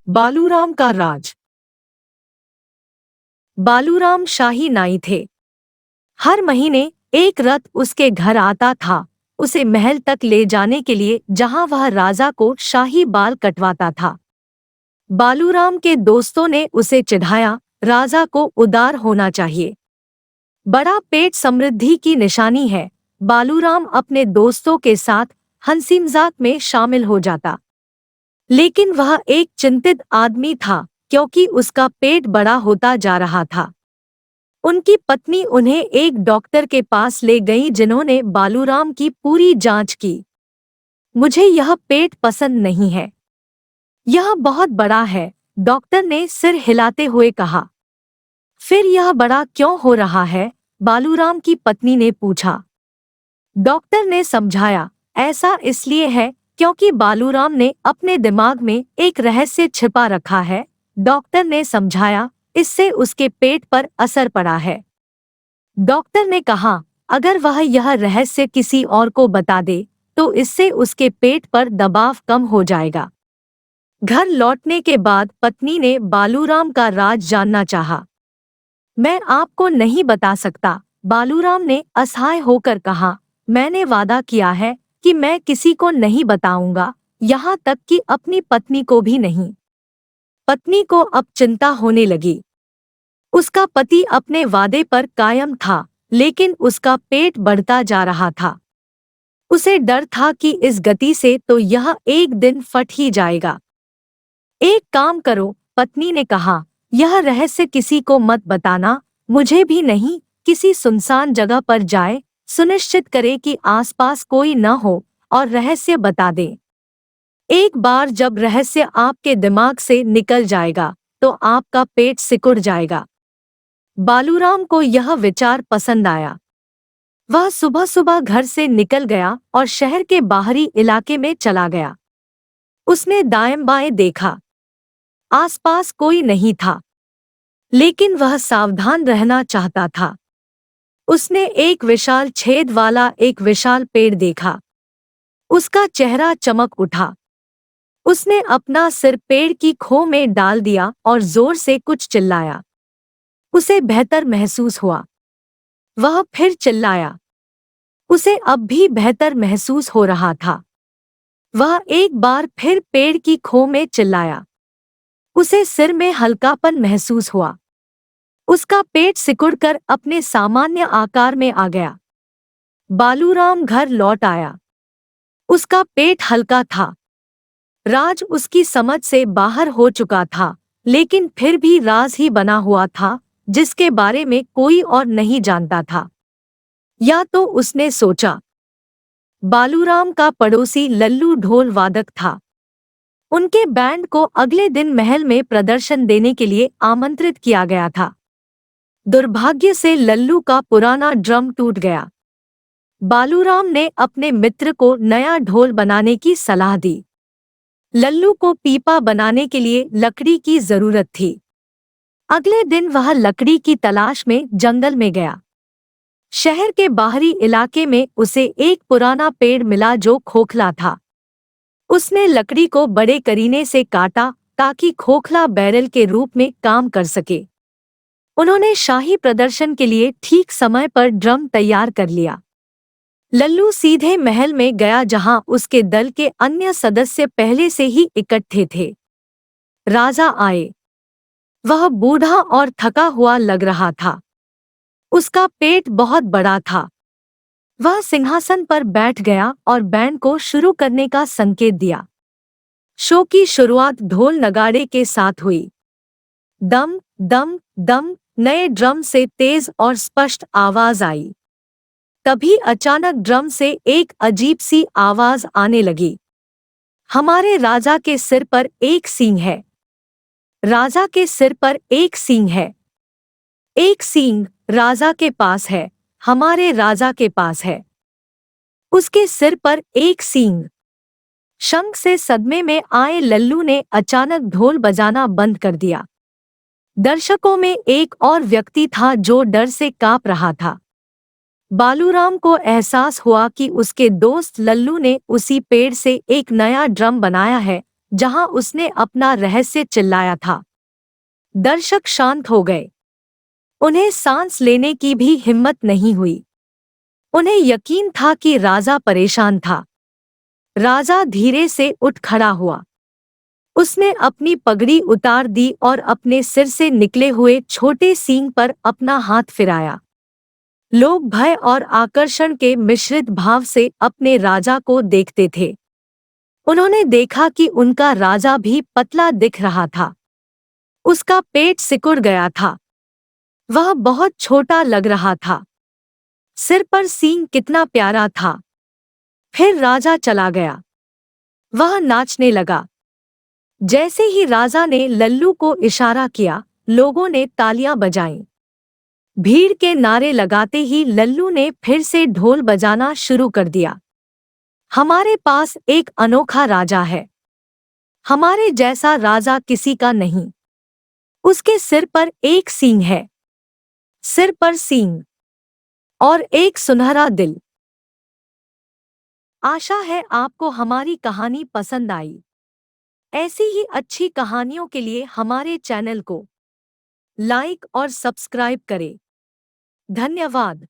बालूराम का राज। बालूराम शाही नाई थे। हर महीने एक रथ उसके घर आता था, उसे महल तक ले जाने के लिए, जहां वह राजा को शाही बाल कटवाता था। बालूराम के दोस्तों ने उसे चिढ़ाया, राजा को उदार होना चाहिए। बड़ा पेट समृद्धि की निशानी है। बालूराम अपने दोस्तों के साथ हंसी मजाक में शामिल हो जाता, लेकिन वह एक चिंतित आदमी था, क्योंकि उसका पेट बड़ा होता जा रहा था। उनकी पत्नी उन्हें एक डॉक्टर के पास ले गई, जिन्होंने बालूराम की पूरी जांच की। मुझे यह पेट पसंद नहीं है, यह बहुत बड़ा है, डॉक्टर ने सिर हिलाते हुए कहा। फिर यह बड़ा क्यों हो रहा है? बालूराम की पत्नी ने पूछा। डॉक्टर ने समझाया, ऐसा इसलिए है क्योंकि बालूराम ने अपने दिमाग में एक रहस्य छिपा रखा है। डॉक्टर ने समझाया, इससे उसके पेट पर असर पड़ा है। डॉक्टर ने कहा, अगर वह यह रहस्य किसी और को बता दे तो इससे उसके पेट पर दबाव कम हो जाएगा। घर लौटने के बाद पत्नी ने बालूराम का राज जानना चाहा। मैं आपको नहीं बता सकता, बालूराम ने असहाय होकर कहा। मैंने वादा किया है कि मैं किसी को नहीं बताऊंगा, यहाँ तक कि अपनी पत्नी को भी नहीं। पत्नी को अब चिंता होने लगी। उसका पति अपने वादे पर कायम था, लेकिन उसका पेट बढ़ता जा रहा था। उसे डर था कि इस गति से तो यह एक दिन फट ही जाएगा। एक काम करो, पत्नी ने कहा, यह रहस्य किसी को मत बताना, मुझे भी नहीं। किसी सुनसान जगह पर जाए, सुनिश्चित करे कि आसपास कोई न हो और रहस्य बता दे। एक बार जब रहस्य आपके दिमाग से निकल जाएगा तो आपका पेट सिकुड़ जाएगा। बालूराम को यह विचार पसंद आया। वह सुबह सुबह घर से निकल गया और शहर के बाहरी इलाके में चला गया। उसने दाएं बाएं देखा, आसपास कोई नहीं था, लेकिन वह सावधान रहना चाहता था। उसने एक विशाल छेद वाला एक विशाल पेड़ देखा। उसका चेहरा चमक उठा। उसने अपना सिर पेड़ की खोह में डाल दिया और जोर से कुछ चिल्लाया। उसे बेहतर महसूस हुआ। वह फिर चिल्लाया। उसे अब भी बेहतर महसूस हो रहा था। वह एक बार फिर पेड़ की खोह में चिल्लाया। उसे सिर में हल्कापन महसूस हुआ। उसका पेट सिकुड़कर अपने सामान्य आकार में आ गया। बालूराम घर लौट आया। उसका पेट हल्का था। राज उसकी समझ से बाहर हो चुका था, लेकिन फिर भी राज ही बना हुआ था, जिसके बारे में कोई और नहीं जानता था। या तो उसने सोचा। बालूराम का पड़ोसी लल्लू ढोल वादक था। उनके बैंड को अगले दिन महल में प्रदर्शन देने के लिए आमंत्रित किया गया था। दुर्भाग्य से लल्लू का पुराना ड्रम टूट गया। बालूराम ने अपने मित्र को नया ढोल बनाने की सलाह दी। लल्लू को पीपा बनाने के लिए लकड़ी की जरूरत थी। अगले दिन वह लकड़ी की तलाश में जंगल में गया। शहर के बाहरी इलाके में उसे एक पुराना पेड़ मिला जो खोखला था। उसने लकड़ी को बड़े करीने से काटा ताकि खोखला बैरल के रूप में काम कर सके। उन्होंने शाही प्रदर्शन के लिए ठीक समय पर ड्रम तैयार कर लिया। लल्लू सीधे महल में गया, जहां उसके दल के अन्य सदस्य पहले से ही इकट्ठे थे। राजा आए। वह बूढ़ा और थका हुआ लग रहा था। उसका पेट बहुत बड़ा था। वह सिंहासन पर बैठ गया और बैंड को शुरू करने का संकेत दिया। शो की शुरुआत ढोल नगाड़े के साथ हुई। दम दम दम, नए ड्रम से तेज और स्पष्ट आवाज आई। तभी अचानक ड्रम से एक अजीब सी आवाज आने लगी। हमारे राजा के सिर पर एक सींग है। राजा के सिर पर एक सींग है। एक सींग राजा के पास है। हमारे राजा के पास है। उसके सिर पर एक सींग। शंख से सदमे में आए लल्लू ने अचानक ढोल बजाना बंद कर दिया। दर्शकों में एक और व्यक्ति था जो डर से कांप रहा था। बालूराम को एहसास हुआ कि उसके दोस्त लल्लू ने उसी पेड़ से एक नया ड्रम बनाया है, जहां उसने अपना रहस्य चिल्लाया था। दर्शक शांत हो गए। उन्हें सांस लेने की भी हिम्मत नहीं हुई। उन्हें यकीन था कि राजा परेशान था। राजा धीरे से उठ खड़ा हुआ। उसने अपनी पगड़ी उतार दी और अपने सिर से निकले हुए छोटे सींग पर अपना हाथ फिराया। लोग भय और आकर्षण के मिश्रित भाव से अपने राजा को देखते थे। उन्होंने देखा कि उनका राजा भी पतला दिख रहा था। उसका पेट सिकुड़ गया था। वह बहुत छोटा लग रहा था। सिर पर सींग कितना प्यारा था। फिर राजा चला गया। वह नाचने लगा। जैसे ही राजा ने लल्लू को इशारा किया, लोगों ने तालियां बजाईं। भीड़ के नारे लगाते ही लल्लू ने फिर से ढोल बजाना शुरू कर दिया। हमारे पास एक अनोखा राजा है। हमारे जैसा राजा किसी का नहीं। उसके सिर पर एक सींग है। सिर पर सींग और एक सुनहरा दिल। आशा है आपको हमारी कहानी पसंद आई। ऐसी ही अच्छी कहानियों के लिए हमारे चैनल को लाइक और सब्सक्राइब करें। धन्यवाद।